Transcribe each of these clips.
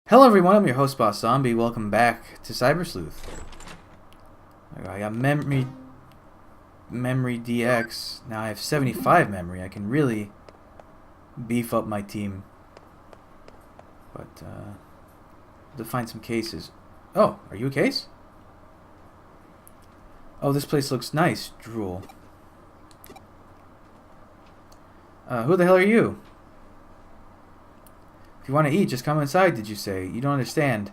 Hello everyone, I'm your host Boss Zombie. Welcome back to Cyber Sleuth. I got memory DX. Now I have 75 memory. I can really beef up my team. But to find some cases. Oh, are you a case? Oh, this place looks nice. Drool. Who the hell are you? If you want to eat, just come inside, did you say? You don't understand.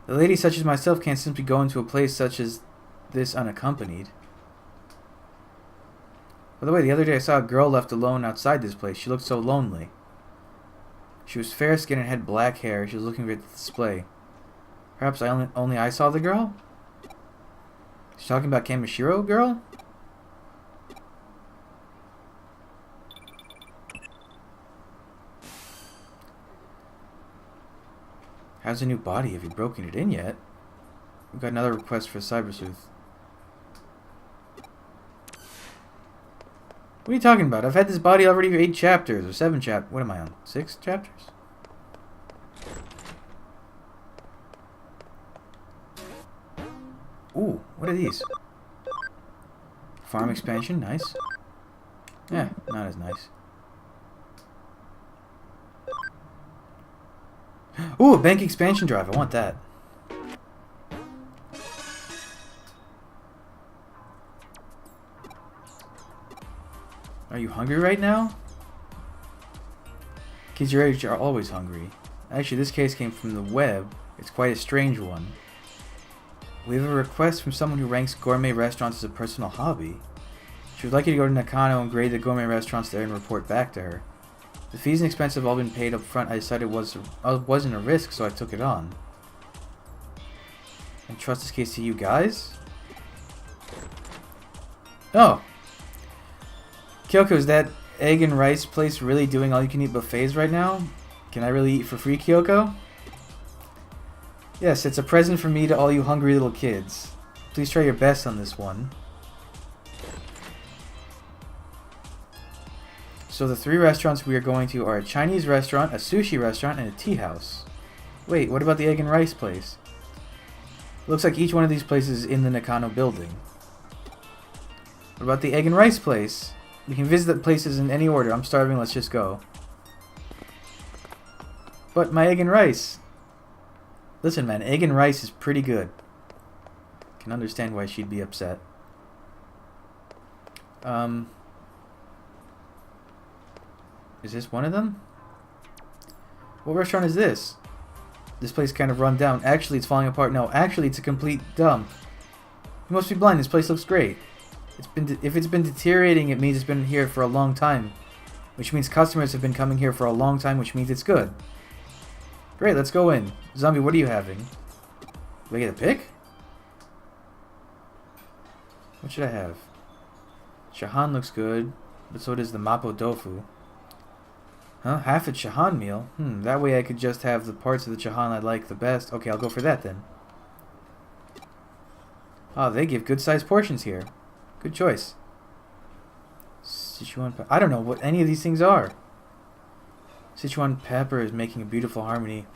The lady such as myself can't simply go into a place such as this unaccompanied. By the way, the other day I saw a girl left alone outside this place. She looked so lonely. She was fair-skinned and had black hair. She was looking at the display. Perhaps only I saw the girl? She's talking about Kamishiro girl? How's the new body? Have you broken it in yet? We've got another request for Cyber Sleuth. What are you talking about? I've had this body already for 8 chapters, or 7 chapters. What am I on? 6 chapters? Ooh, what are these? Farm expansion, nice. Yeah, not as nice. Ooh, a bank expansion drive. I want that. Are you hungry right now? Kids your age are always hungry. Actually, this case came from the web. It's quite a strange one. We have a request from someone who ranks gourmet restaurants as a personal hobby. She would like you to go to Nakano and grade the gourmet restaurants there and report back to her. The fees and expenses have all been paid up front. I decided it wasn't a risk, so I took it on. And trust this case to you guys? Oh. Kyoko, is that egg and rice place really doing all-you-can-eat buffets right now? Can I really eat for free, Kyoko? Yes, it's a present from me to all you hungry little kids. Please try your best on this one. So the 3 restaurants we are going to are a Chinese restaurant, a sushi restaurant, and a tea house. Wait, what about the egg and rice place? Looks like each one of these places is in the Nakano building. What about the egg and rice place? We can visit the places in any order. I'm starving, let's just go. But my egg and rice. Listen, man, egg and rice is pretty good. Can understand why she'd be upset. Is this one of them? What restaurant is this? This place kind of run down. Actually, it's falling apart. No, actually, it's a complete dump. You must be blind. This place looks great. If it's been deteriorating, it means it's been here for a long time. Which means customers have been coming here for a long time, which means it's good. Great, let's go in. Zombie, what are you having? Do I get a pick? What should I have? Shahan looks good, but so does the Mapo Tofu. Huh? Half a Chahan meal? That way I could just have the parts of the Chahan I like the best. Okay, I'll go for that then. Oh, they give good-sized portions here. Good choice. Sichuan I don't know what any of these things are. Sichuan pepper is making a beautiful harmony.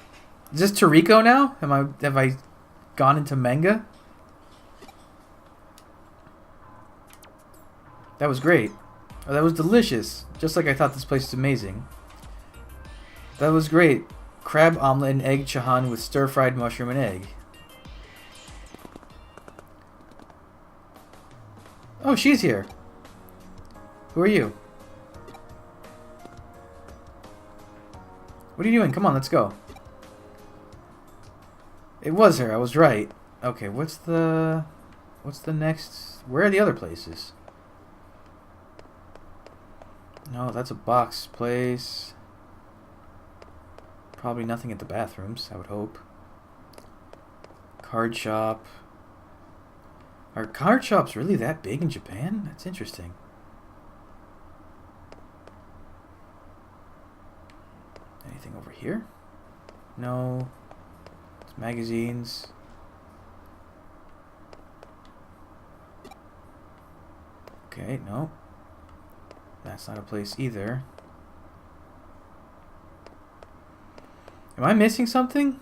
Is this Toriko now? Have I gone into manga? That was great. Oh, that was delicious. Just like I thought this place was amazing. That was great. Crab omelet and egg chahan with stir-fried mushroom and egg. Oh, she's here. Who are you? What are you doing? Come on, let's go. It was her. I was right. Okay, what's the next? Where are the other places? No, that's a box place. Probably nothing at the bathrooms, I would hope. Card shop. Are card shops really that big in Japan? That's interesting. Anything over here? No. It's magazines. Okay, no. That's not a place either. Am I missing something?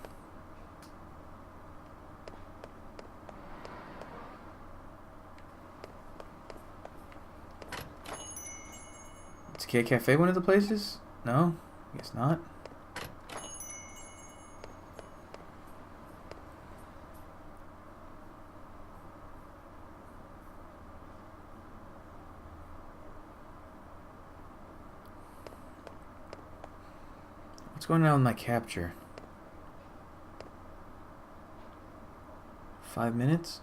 Is K Cafe one of the places? No? I guess not. What's going on with my capture? 5 minutes?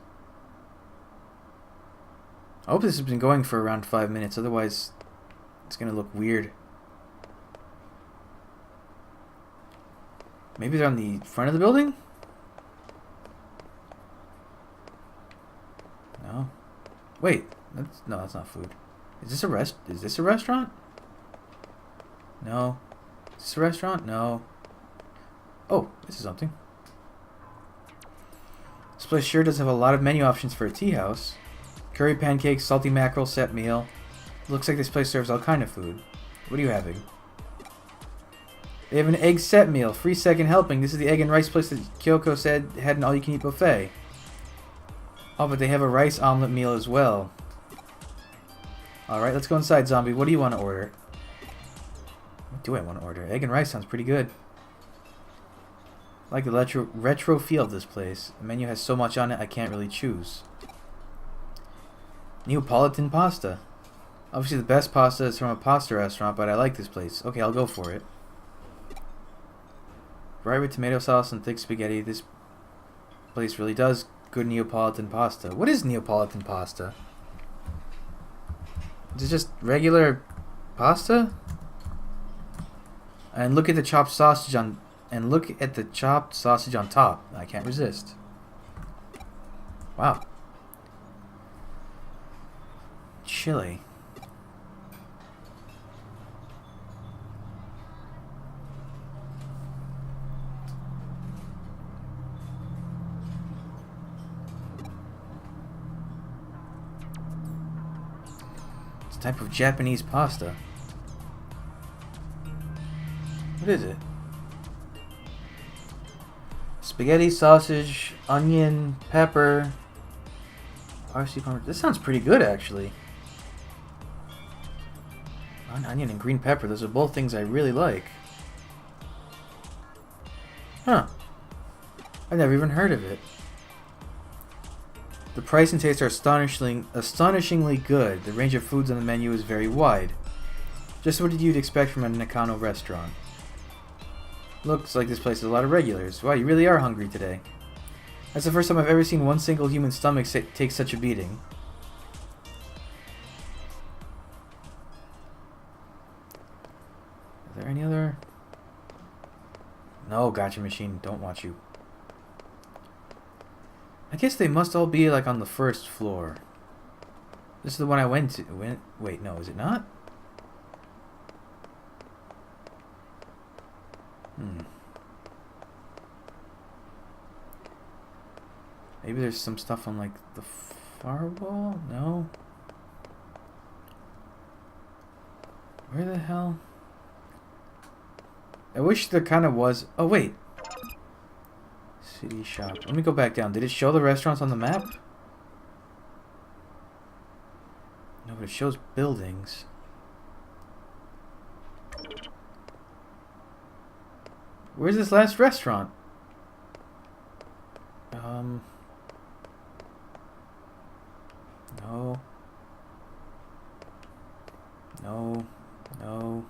I hope this has been going for around 5 minutes, otherwise it's gonna look weird. Maybe they're on the front of the building? No. Wait, no, that's not food. Is this a restaurant? No. Is this a restaurant? No. Oh, this is something. This place sure does have a lot of menu options for a tea house. Curry pancakes, salty mackerel, set meal. Looks like this place serves all kind of food. What are you having? They have an egg set meal, free second helping. This is the egg and rice place that Kyoko said had an all-you-can-eat buffet. Oh, but they have a rice omelet meal as well. Alright, let's go inside, zombie. What do you want to order? What do I want to order? Egg and rice sounds pretty good. I like the retro feel of this place. The menu has so much on it, I can't really choose. Neapolitan pasta. Obviously the best pasta is from a pasta restaurant, but I like this place. Okay, I'll go for it. Fried with tomato sauce and thick spaghetti. This place really does good Neapolitan pasta. What is Neapolitan pasta? Is it just regular pasta? And look at the chopped sausage on top. I can't resist. Wow. Chili. It's a type of Japanese pasta. What is it? Spaghetti, sausage, onion, pepper, RC farmer. This sounds pretty good, actually. Onion and green pepper. Those are both things I really like. Huh. I've never even heard of it. The price and taste are astonishingly good. The range of foods on the menu is very wide. Just what you'd expect from a Nakano restaurant. Looks like this place has a lot of regulars. Wow, you really are hungry today. That's the first time I've ever seen one single human stomach take such a beating. Are there any other... No, gotcha machine. Don't want you. I guess they must all be like on the first floor. This is the one I went to. Wait, no, is it not? Maybe there's some stuff on like the far wall? No? Where the hell? I wish there kind of was... Oh, wait. City shop. Let me go back down. Did it show the restaurants on the map? No, but it shows buildings. Where's this last restaurant? No. No. No.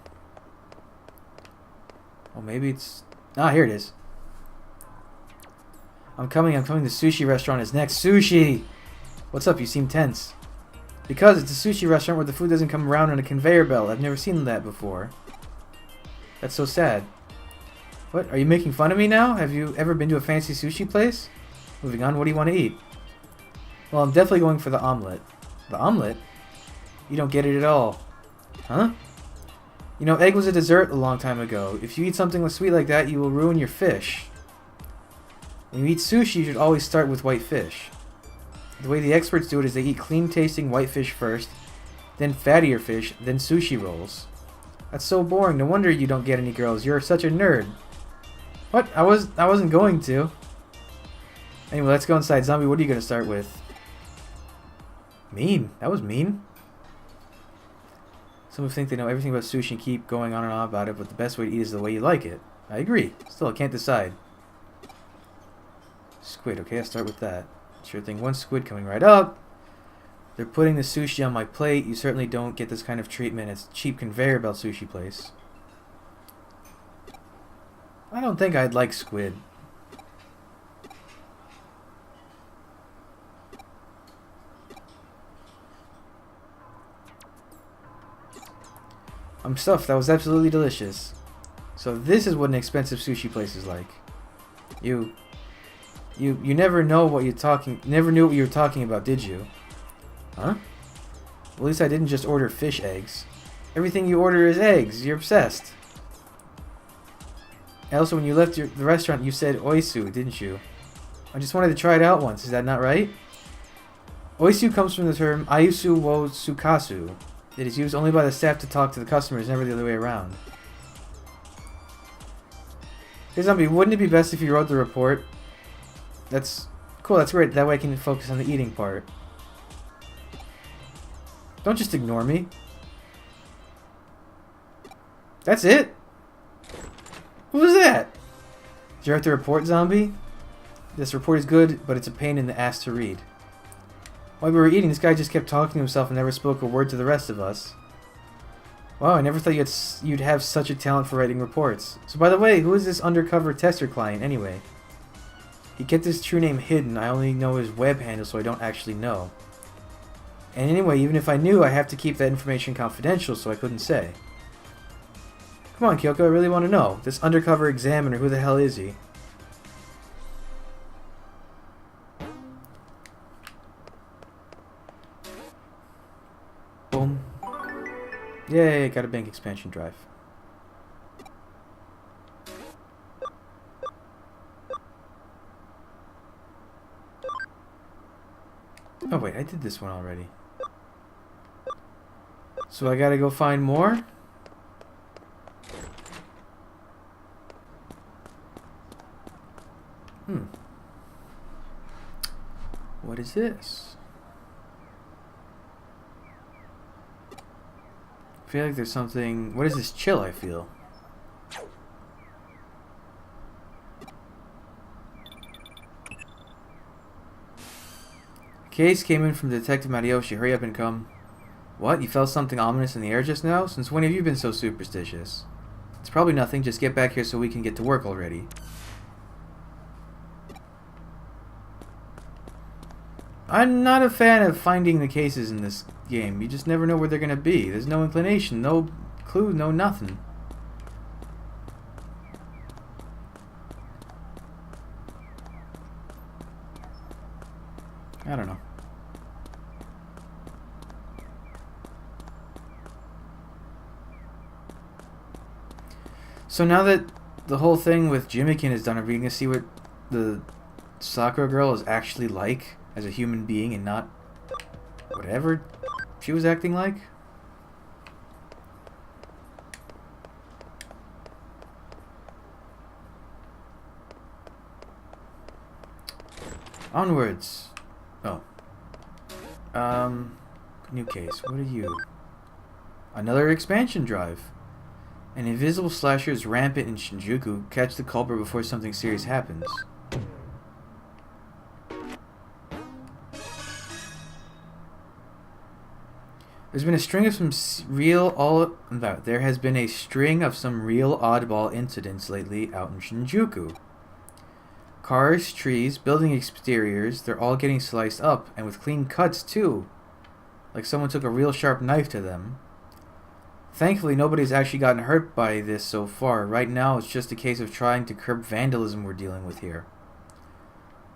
Oh, maybe it's... Ah, here it is. I'm coming. The sushi restaurant is next. Sushi! What's up? You seem tense. Because it's a sushi restaurant where the food doesn't come around on a conveyor belt. I've never seen that before. That's so sad. What? Are you making fun of me now? Have you ever been to a fancy sushi place? Moving on, what do you want to eat? Well, I'm definitely going for the omelet. The omelet? You don't get it at all. Huh? You know, egg was a dessert a long time ago. If you eat something sweet like that, you will ruin your fish. When you eat sushi, you should always start with white fish. The way the experts do it is they eat clean-tasting white fish first, then fattier fish, then sushi rolls. That's so boring. No wonder you don't get any girls. You're such a nerd. What? I wasn't going to. Anyway, let's go inside. Zombie, what are you gonna start with? Mean. That was mean. Some would think they know everything about sushi and keep going on and on about it, but the best way to eat is the way you like it. I agree. Still, I can't decide. Squid. Okay, I'll start with that. Sure thing. One squid coming right up. They're putting the sushi on my plate. You certainly don't get this kind of treatment. It's a cheap conveyor belt sushi place. I don't think I'd like squid. I'm stuffed. That was absolutely delicious. So this is what an expensive sushi place is like. You never know what never knew what you were talking about, did you? Huh? Well, at least I didn't just order fish eggs. Everything you order is eggs. You're obsessed. And also, when you left the restaurant, you said oisu, didn't you? I just wanted to try it out once. Is that not right? Oisu comes from the term ayusu wo sukasu. It is used only by the staff to talk to the customers, never the other way around. Hey Zombie, wouldn't it be best if you wrote the report? That's cool, that's great. That way I can focus on the eating part. Don't just ignore me. That's it? What was that? Did you write the report, Zombie? This report is good, but it's a pain in the ass to read. While we were eating, this guy just kept talking to himself and never spoke a word to the rest of us. Wow, I never thought you'd have such a talent for writing reports. So by the way, who is this undercover tester client anyway? He kept his true name hidden. I only know his web handle, so I don't actually know. And anyway, even if I knew, I have to keep that information confidential, so I couldn't say. Come on, Kyoko, I really want to know. This undercover examiner, who the hell is he? Boom. Yay, got a bank expansion drive. Oh wait, I did this one already. So I gotta go find more? What is this? I feel like there's something... What is this chill I feel? Case came in from Detective Matayoshi. Hurry up and come. What? You felt something ominous in the air just now? Since when have you been so superstitious? It's probably nothing. Just get back here so we can get to work already. I'm not a fan of finding the cases in this game. You just never know where they're going to be. There's no inclination, no clue, no nothing. I don't know. So now that the whole thing with Jimmikin is done, are we going to see what the Sakura girl is actually like as a human being and not whatever she was acting like? Onwards. Oh. New case. What are you? Another expansion drive. An invisible slasher is rampant in Shinjuku. Catch the culprit before something serious happens. There has been a string of some real oddball incidents lately out in Shinjuku. Cars, trees, building exteriors, they're all getting sliced up, and with clean cuts too. Like someone took a real sharp knife to them. Thankfully, nobody's actually gotten hurt by this so far. Right now, it's just a case of trying to curb vandalism we're dealing with here.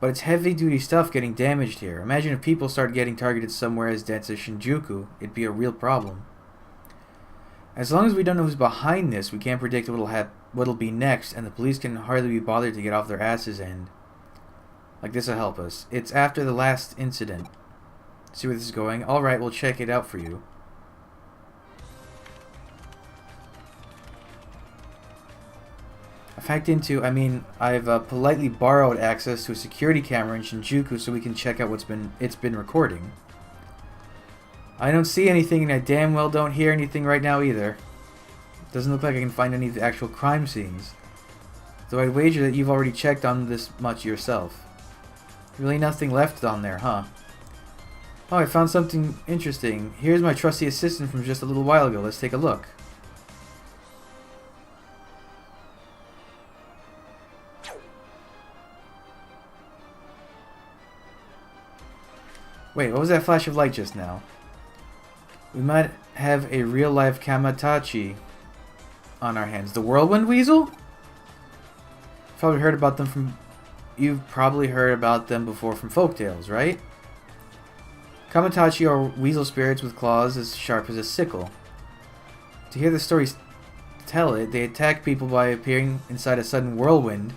But it's heavy-duty stuff getting damaged here. Imagine if people start getting targeted somewhere as dense as Shinjuku. It'd be a real problem. As long as we don't know who's behind this, we can't predict what'll be next, and the police can hardly be bothered to get off their asses and... Like, this'll help us. It's after the last incident. See where this is going? Alright, we'll check it out for you. I've hacked into, I mean, I've politely borrowed access to a security camera in Shinjuku so we can check out it's been recording. I don't see anything and I damn well don't hear anything right now either. Doesn't look like I can find any of the actual crime scenes. Though I'd wager that you've already checked on this much yourself. Really nothing left on there, huh? Oh, I found something interesting. Here's my trusty assistant from just a little while ago. Let's take a look. Wait, what was that flash of light just now? We might have a real-life Kamatachi on our hands. The Whirlwind Weasel? You've probably heard about them before from folktales, right? Kamatachi are weasel spirits with claws as sharp as a sickle. To hear the stories tell it, they attack people by appearing inside a sudden whirlwind,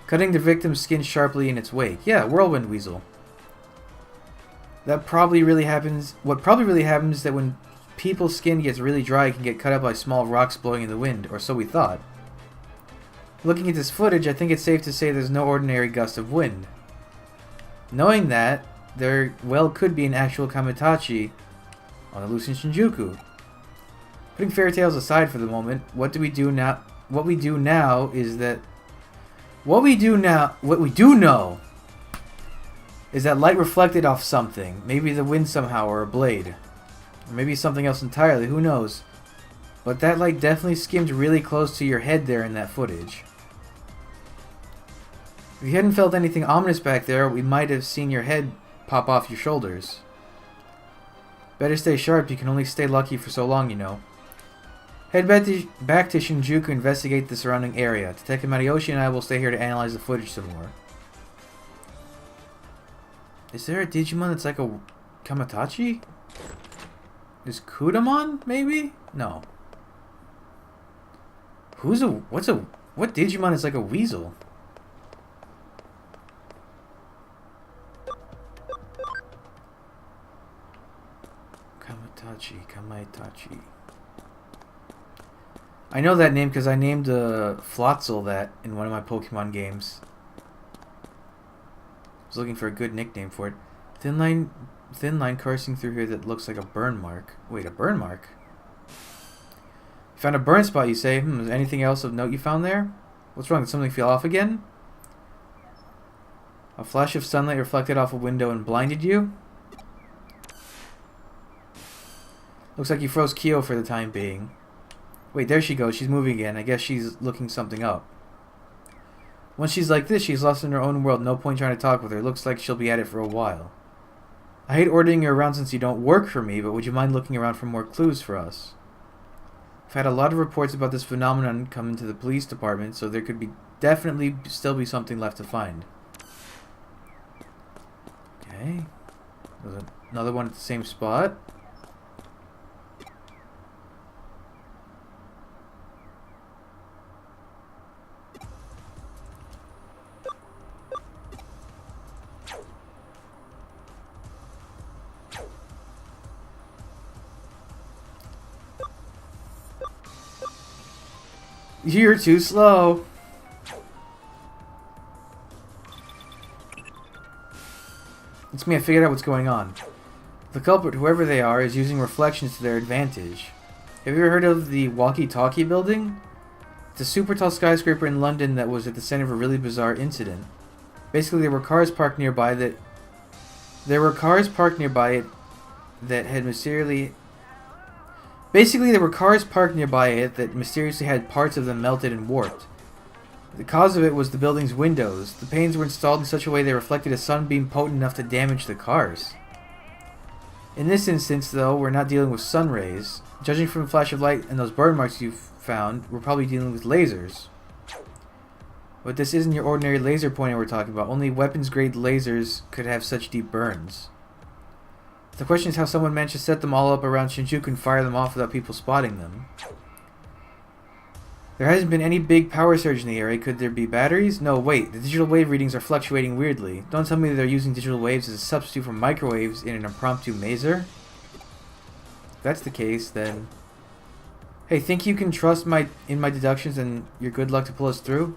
cutting the victim's skin sharply in its wake. Yeah, Whirlwind Weasel. What probably really happens is that when people's skin gets really dry, it can get cut up by small rocks blowing in the wind, or so we thought. Looking at this footage, I think it's safe to say there's no ordinary gust of wind. Knowing that, there well could be an actual Kamatachi on the loose in Shinjuku. Putting fairy tales aside for the moment, what we do know is that light reflected off something, maybe the wind somehow, or a blade. Or maybe something else entirely, who knows. But that light definitely skimmed really close to your head there in that footage. If you hadn't felt anything ominous back there, we might have seen your head pop off your shoulders. Better stay sharp, you can only stay lucky for so long, you know. Head back to Shinjuku and investigate the surrounding area. Detective Mariyoshi and I will stay here to analyze the footage some more. Is there a Digimon that's like a Kamatachi? Is Kudamon, maybe? No. What Digimon is like a weasel? Kamaitachi. I know that name because I named Floatzel that in one of my Pokemon games. I was looking for a good nickname for it. Thin line coursing through here that looks like a burn mark. Wait, a burn mark? You found a burn spot, you say? Is there anything else of note you found there? What's wrong? Did something feel off again? A flash of sunlight reflected off a window and blinded you? Looks like you froze Kyo for the time being. Wait, there she goes. She's moving again. I guess she's looking something up. Once she's like this, she's lost in her own world. No point trying to talk with her. Looks like she'll be at it for a while. I hate ordering you around since you don't work for me, but would you mind looking around for more clues for us? I've had a lot of reports about this phenomenon come into the police department, so there could definitely still be something left to find. Okay. There's another one at the same spot. You're too slow. It's me, I figured out what's going on. The culprit, whoever they are, is using reflections to their advantage. Have you ever heard of the Walkie-Talkie building? It's a super tall skyscraper in London that was at the center of a really bizarre incident. Basically, there were cars parked nearby it that mysteriously had parts of them melted and warped. The cause of it was the building's windows. The panes were installed in such a way they reflected a sunbeam potent enough to damage the cars. In this instance, though, we're not dealing with sun rays. Judging from the flash of light and those burn marks you've found, we're probably dealing with lasers. But this isn't your ordinary laser pointer we're talking about. Only weapons-grade lasers could have such deep burns. The question is how someone managed to set them all up around Shinjuku and fire them off without people spotting them. There hasn't been any big power surge in the area. Could there be batteries? No, wait. The digital wave readings are fluctuating weirdly. Don't tell me they're using digital waves as a substitute for microwaves in an impromptu maser? If that's the case, then... Hey, think you can trust my deductions and your good luck to pull us through?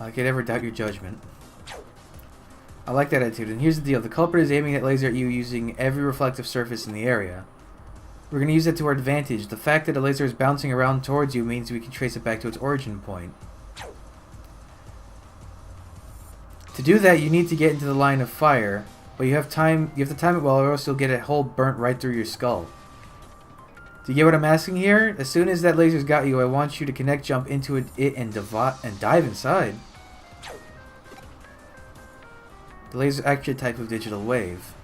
I could ever doubt your judgment. I like that attitude, and here's the deal. The culprit is aiming that laser at you using every reflective surface in the area. We're going to use that to our advantage. The fact that a laser is bouncing around towards you means we can trace it back to its origin point. To do that, you need to get into the line of fire, but you have to time it well, or else you'll get a hole burnt right through your skull. Do you get what I'm asking here? As soon as that laser's got you, I want you to connect jump into it and dive inside. The laser is actually a type of digital wave.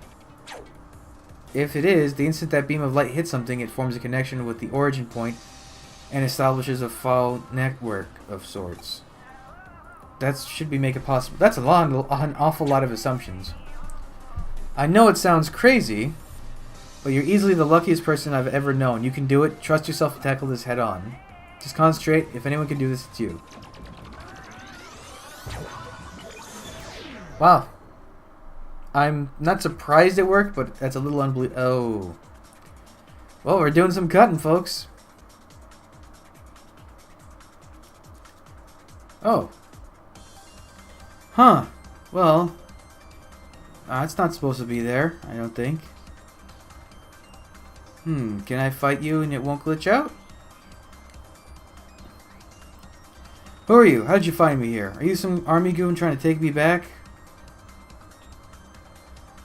If it is, the instant that beam of light hits something, it forms a connection with the origin point and establishes a foul network of sorts. That should make it possible. That's an awful lot of assumptions. I know it sounds crazy, but you're easily the luckiest person I've ever known. You can do it. Trust yourself to tackle this head on. Just concentrate. If anyone can do this, it's you. Wow. I'm not surprised it worked, but that's a little unbelievable. Oh. Well, we're doing some cutting, folks. Oh. Huh. Well. It's not supposed to be there, I don't think. Can I fight you and it won't glitch out? Who are you? How did you find me here? Are you some army goon trying to take me back?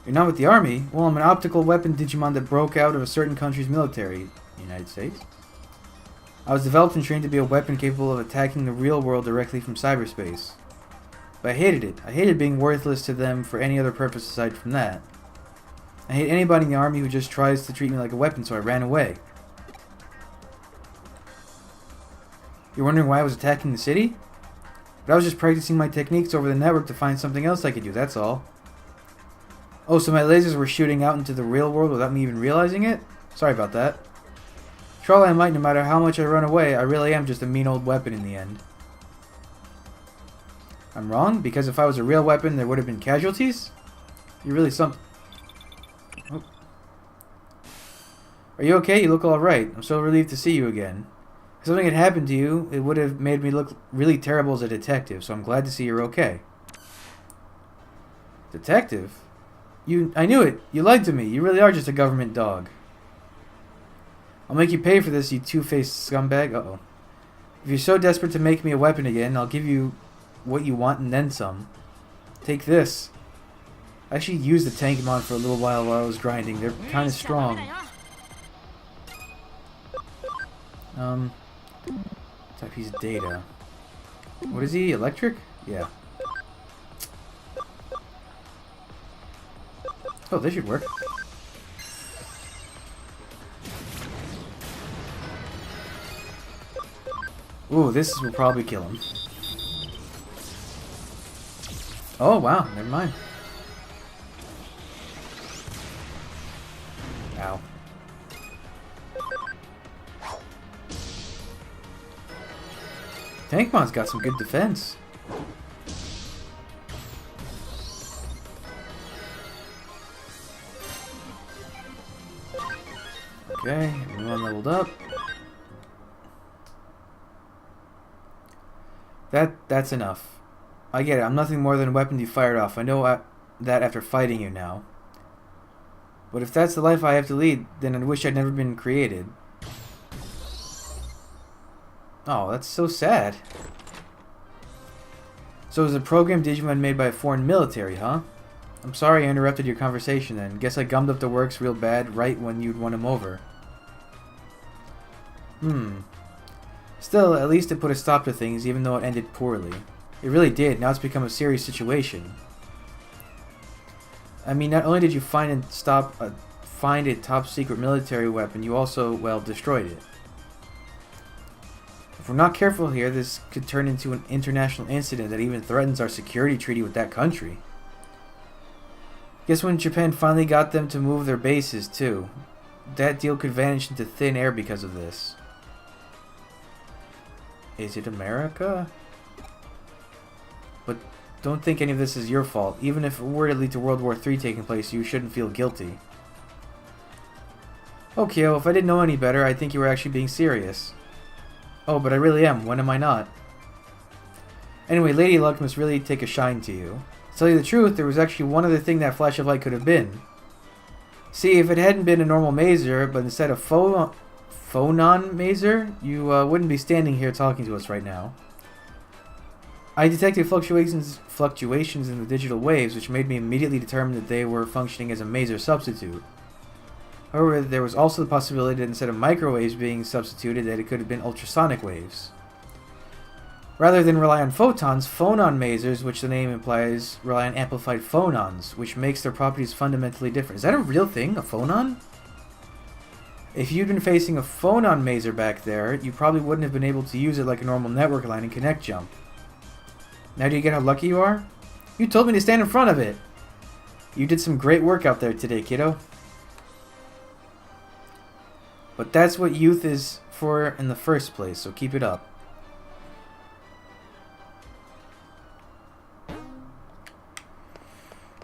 You're not with the army? Well, I'm an optical weapon Digimon that broke out of a certain country's military. United States? I was developed and trained to be a weapon capable of attacking the real world directly from cyberspace. But I hated it. I hated being worthless to them for any other purpose aside from that. I hate anybody in the army who just tries to treat me like a weapon, so I ran away. You're wondering why I was attacking the city? But I was just practicing my techniques over the network to find something else I could do, that's all. Oh, so my lasers were shooting out into the real world without me even realizing it? Sorry about that. Try I might, no matter how much I run away, I really am just a mean old weapon in the end. I'm wrong? Because if I was a real weapon, there would have been casualties? You're really something. Oh. Are you okay? You look alright. I'm so relieved to see you again. If something had happened to you, it would have made me look really terrible as a detective, so I'm glad to see you're okay. Detective? I knew it. You lied to me. You really are just a government dog. I'll make you pay for this, you two-faced scumbag. Uh-oh. If you're so desperate to make me a weapon again, I'll give you what you want and then some. Take this. I actually used the Thingies for a little while I was grinding. They're kind of strong. Type piece of data. What is he? Electric? Yeah. Oh, this should work. Ooh, this will probably kill him. Oh, wow. Never mind. Ow. Tankmon's got some good defense. Okay, everyone leveled up. That's enough. I get it. I'm nothing more than a weapon you fired off. I know that after fighting you now. But if that's the life I have to lead, then I wish I'd never been created. Oh, that's so sad. So it was a program Digimon made by a foreign military, huh? I'm sorry I interrupted your conversation then. Guess I gummed up the works real bad right when you'd won him over. Still, at least it put a stop to things, even though it ended poorly. It really did. Now it's become a serious situation. I mean, not only did you find a top-secret military weapon, you also, well, destroyed it. If we're not careful here, this could turn into an international incident that even threatens our security treaty with that country. Guess when Japan finally got them to move their bases, too. That deal could vanish into thin air because of this. Is it America? But don't think any of this is your fault. Even if it were to lead to World War III taking place, you shouldn't feel guilty. Oh, Kyo, if I didn't know any better, I'd think you were actually being serious. Oh, but I really am. When am I not? Anyway, Lady Luck must really take a shine to you. To tell you the truth, there was actually one other thing that flash of light could have been. See, if it hadn't been a normal mazer, but instead of phonon mazer, you wouldn't be standing here talking to us right now. I detected fluctuations in the digital waves, which made me immediately determine that they were functioning as a mazer substitute. However, there was also the possibility that instead of microwaves being substituted, that it could have been ultrasonic waves. Rather than rely on photons, phonon masers, which the name implies, rely on amplified phonons, which makes their properties fundamentally different. Is that a real thing? A phonon? If you'd been facing a phonon maser back there, you probably wouldn't have been able to use it like a normal network line and connect jump. Now do you get how lucky you are? You told me to stand in front of it! You did some great work out there today, kiddo. But that's what youth is for in the first place, so keep it up.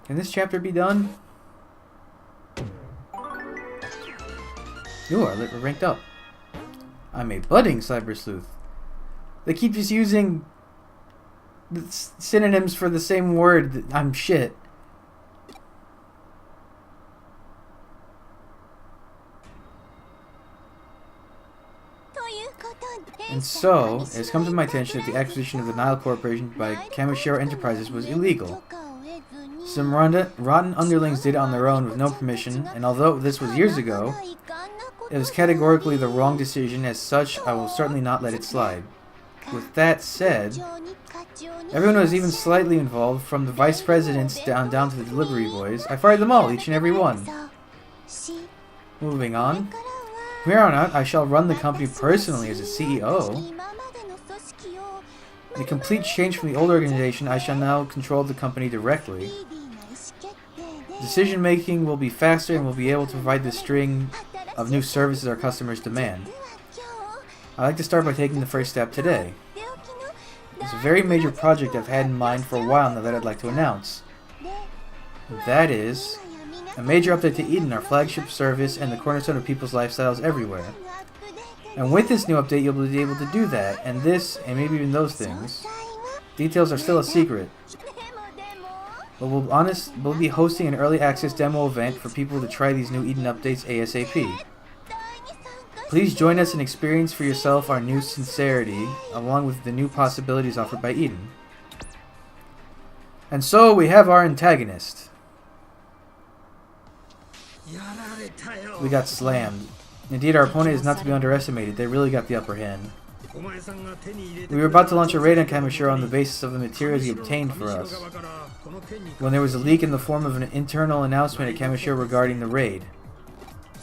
Can this chapter be done? Ooh, we're ranked up. I'm a budding cyber sleuth. They keep just using the synonyms for the same word. I'm shit. And so, it has come to my attention that the acquisition of the Nile Corporation by Kamishiro Enterprises was illegal. Some rotten underlings did it on their own with no permission, and although this was years ago, it was categorically the wrong decision. As such, I will certainly not let it slide. With that said, everyone who was even slightly involved, from the vice presidents down to the delivery boys, I fired them all, each and every one. Moving on. From here on out, I shall run the company personally as a CEO. In a complete change from the old organization, I shall now control the company directly. Decision making will be faster and will be able to provide the string of new services our customers demand. I'd like to start by taking the first step today. It's a very major project I've had in mind for a while now that I'd like to announce. That is a major update to Eden, our flagship service and the cornerstone of people's lifestyles everywhere. And with this new update, you'll be able to do that, and this, and maybe even those things. Details are still a secret. But we'll be hosting an early access demo event for people to try these new Eden updates ASAP. Please join us and experience for yourself our new sincerity, along with the new possibilities offered by Eden. And so we have our antagonist. We got slammed. Indeed, our opponent is not to be underestimated. They really got the upper hand. We were about to launch a raid on Kamishiro on the basis of the materials he obtained for us, when there was a leak in the form of an internal announcement at Kamishiro regarding the raid.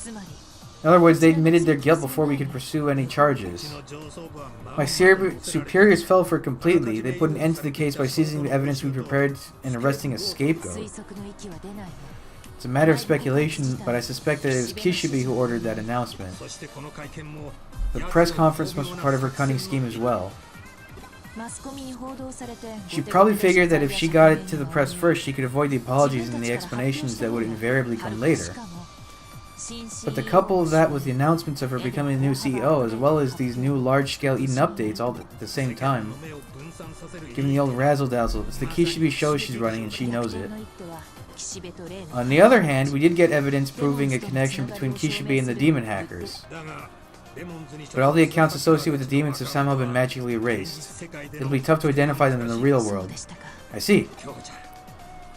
In other words, they admitted their guilt before we could pursue any charges. My superiors fell for it completely. They put an end to the case by seizing the evidence we prepared and arresting a scapegoat. It's a matter of speculation, but I suspect that it was Kishibe who ordered that announcement. The press conference must be part of her cunning scheme as well. She probably figured that if she got it to the press first, she could avoid the apologies and the explanations that would invariably come later. But to couple that with the announcements of her becoming the new CEO, as well as these new large-scale Eden updates all at the same time, giving the old razzle-dazzle, it's the Kishibe show she's running and she knows it. On the other hand, we did get evidence proving a connection between Kishibe and the demon hackers. But all the accounts associated with the demons have somehow been magically erased. It'll be tough to identify them in the real world. I see.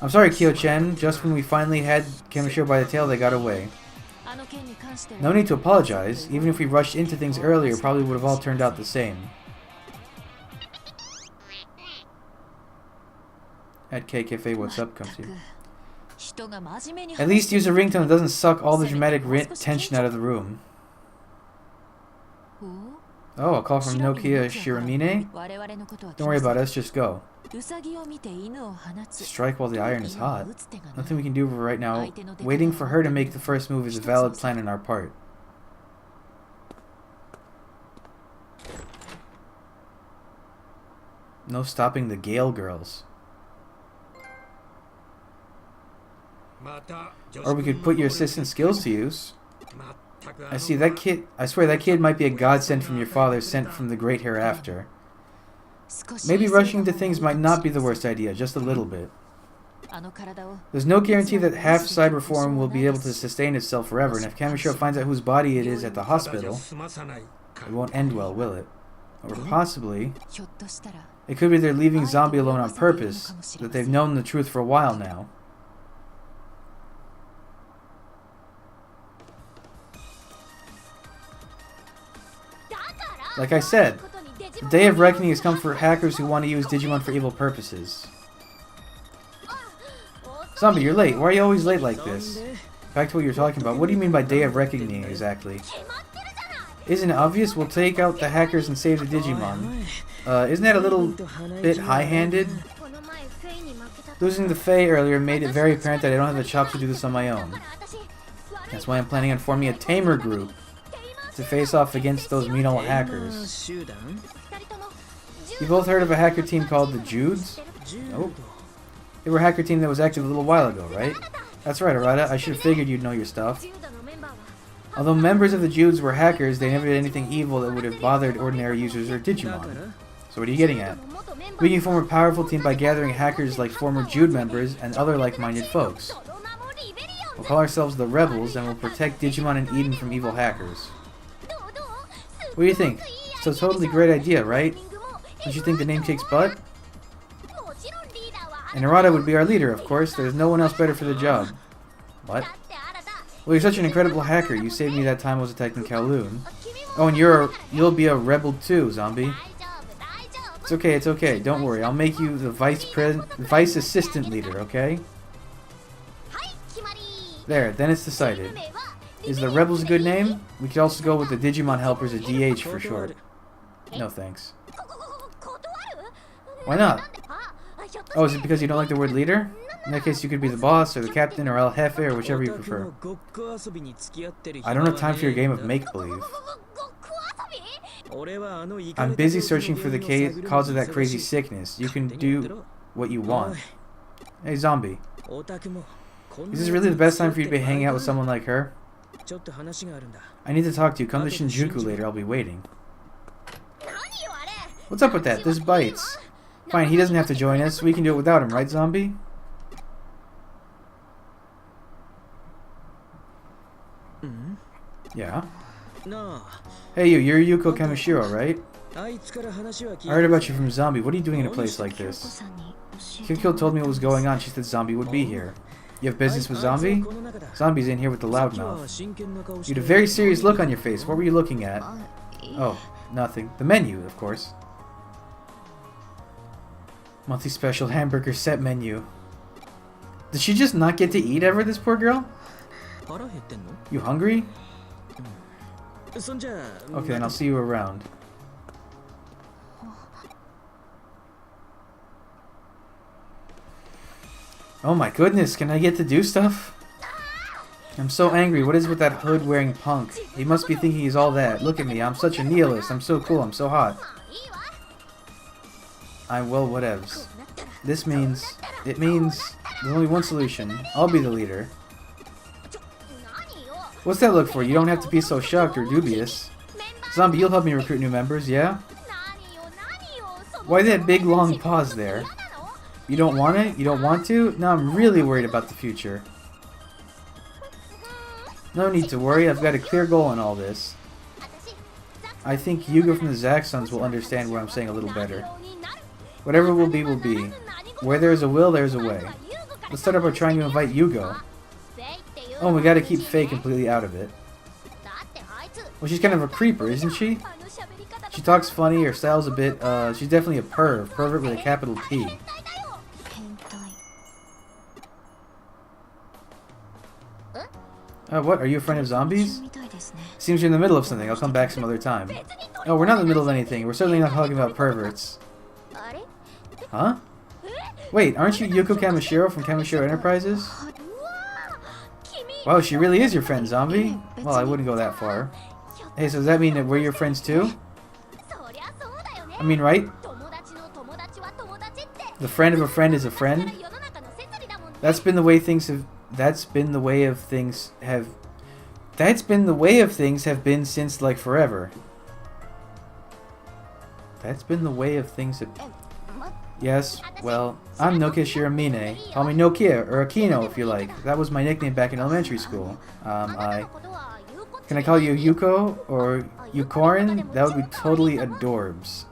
I'm sorry, Kyo-chen. Just when we finally had Kamishiro by the tail, they got away. No need to apologize. Even if we rushed into things earlier, probably would have all turned out the same. At KKFA, what's up, comes here. At least use a ringtone that doesn't suck all the dramatic tension out of the room. Oh, a call from Nokia Shiramine? Don't worry about us, just go. Strike while the iron is hot. Nothing we can do right now. Waiting for her to make the first move is a valid plan on our part. No stopping the Gale girls. Or we could put your assistant skills to use. I see that kid. I swear that kid might be a godsend from your father, sent from the great hereafter. Maybe rushing into things might not be the worst idea, just a little bit. There's no guarantee that half cyber form will be able to sustain itself forever, and if Kamishiro finds out whose body it is at the hospital, it won't end well, will it? Or possibly, it could be they're leaving Zombie alone on purpose, that they've known the truth for a while now. Like I said, the day of reckoning has come for hackers who want to use Digimon for evil purposes. Zombie, you're late. Why are you always late like this? Back to what you're talking about. What do you mean by day of reckoning exactly? Isn't it obvious? We'll take out the hackers and save the Digimon. Isn't that a little bit high-handed? Losing the Fae earlier made it very apparent that I don't have the chops to do this on my own. That's why I'm planning on forming a tamer group to face off against those mean old hackers. You both heard of a hacker team called the Judes? Nope. They were a hacker team that was active a little while ago, right? That's right, Arata. I should have figured you'd know your stuff. Although members of the Judes were hackers, they never did anything evil that would have bothered ordinary users or Digimon. So what are you getting at? We can form a powerful team by gathering hackers like former Jude members and other like-minded folks. We'll call ourselves the Rebels, and we'll protect Digimon and Eden from evil hackers. What do you think? It's a totally great idea, right? Don't you think the name kicks butt? And Arata would be our leader, of course. There's no one else better for the job. What? Well, you're such an incredible hacker. You saved me that time I was attacking Kowloon. Oh, and you'll be a rebel too, Zombie. It's okay, it's okay. Don't worry. I'll make you the vice assistant leader, okay? There, then it's decided. Is the Rebels a good name? We could also go with the Digimon Helpers, or DH for short. No thanks. Why not? Oh, is it because you don't like the word leader? In that case, you could be the boss, or the captain, or El Jefe, or whichever you prefer. I don't have time for your game of make-believe. I'm busy searching for the cause of that crazy sickness. You can do what you want. Hey, Zombie. Is this really the best time for you to be hanging out with someone like her? I need to talk to you. Come to Shinjuku later. I'll be waiting. What's up with that? This bites. Fine, he doesn't have to join us. We can do it without him, right, Zombie? Yeah. Hey, you're Yuko Kamishiro, right? I heard about you from Zombie. What are you doing in a place like this? Kyoko told me what was going on. She said Zombie would be here. You have business with Zombie? Zombie's in here with the loudmouth. You had a very serious look on your face. What were you looking at? Oh, nothing. The menu, of course. Monthly special hamburger set menu. Did she just not get to eat ever, this poor girl? You hungry? Okay, then I'll see you around. Oh my goodness, can I get to do stuff? I'm so angry. What is with that hood-wearing punk? He must be thinking he's all that. Look at me, I'm such a nihilist. I'm so cool, I'm so hot. Well, whatevs. It means there's only one solution. I'll be the leader. What's that look for? You don't have to be so shocked or dubious. Zombie, you'll help me recruit new members, yeah? Why that big long pause there? You don't want it? You don't want to? Now I'm really worried about the future. No need to worry, I've got a clear goal in all this. I think Yugo from the Zaxxons will understand what I'm saying a little better. Whatever will be, will be. Where there is a will, there is a way. Let's start up by trying to invite Yugo. Oh, we gotta keep Faye completely out of it. Well, she's kind of a creeper, isn't she? She talks funny, her style's a bit, she's definitely a pervert with a capital P. What? Are you a friend of Zombies? Seems you're in the middle of something. I'll come back some other time. Oh, we're not in the middle of anything. We're certainly not talking about perverts. Huh? Wait, aren't you Yuko Kamishiro from Kamishiro Enterprises? Wow, she really is your friend, Zombie? Well, I wouldn't go that far. Hey, so does that mean that we're your friends too? I mean, right? The friend of a friend is a friend? That's been the way things have that's been the way of things have... That's been the way of things have been since, like, forever. That's been the way of things have... Yes, well, I'm Nokia Shiramine. Call me Nokia, or Akino if you like. That was my nickname back in elementary school. Can I call you Yuko, or Yukorin? That would be totally adorbs.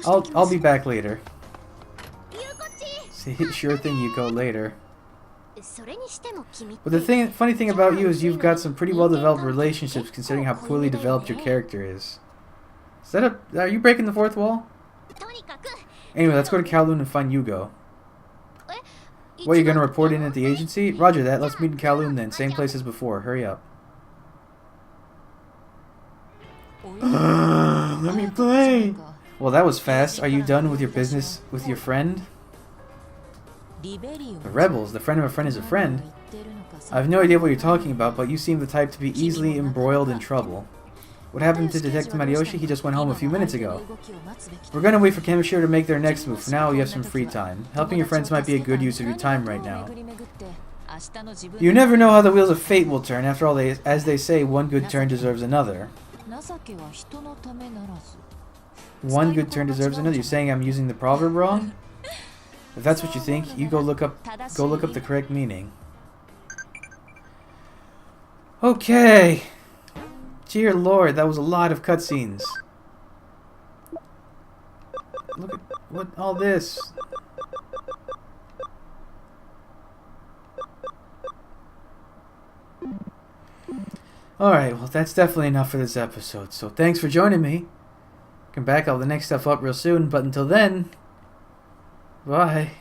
I'll be back later. See, sure thing, Yuko, later. But the funny thing about you is you've got some pretty well-developed relationships considering how poorly developed your character is. Are you breaking the fourth wall? Anyway, let's go to Kowloon and find Yugo. What, you gonna report in at the agency? Roger that, let's meet in Kowloon then. Same place as before. Hurry up. Let me play! Well, that was fast. Are you done with your business with your friend? The rebels? The friend of a friend is a friend? I have no idea what you're talking about, but you seem the type to be easily embroiled in trouble. What happened to Detective Mariyoshi? He just went home a few minutes ago. We're gonna wait for Kamishiro to make their next move. For now, you have some free time. Helping your friends might be a good use of your time right now. You never know how the wheels of fate will turn. After all, as they say, one good turn deserves another. One good turn deserves another. You're saying I'm using the proverb wrong? If that's what you think, you go look up the correct meaning. Okay. Dear Lord, that was a lot of cutscenes. Look at what all this. Alright, well that's definitely enough for this episode. So thanks for joining me. Come back, I'll have the next stuff up real soon, but until then, bye.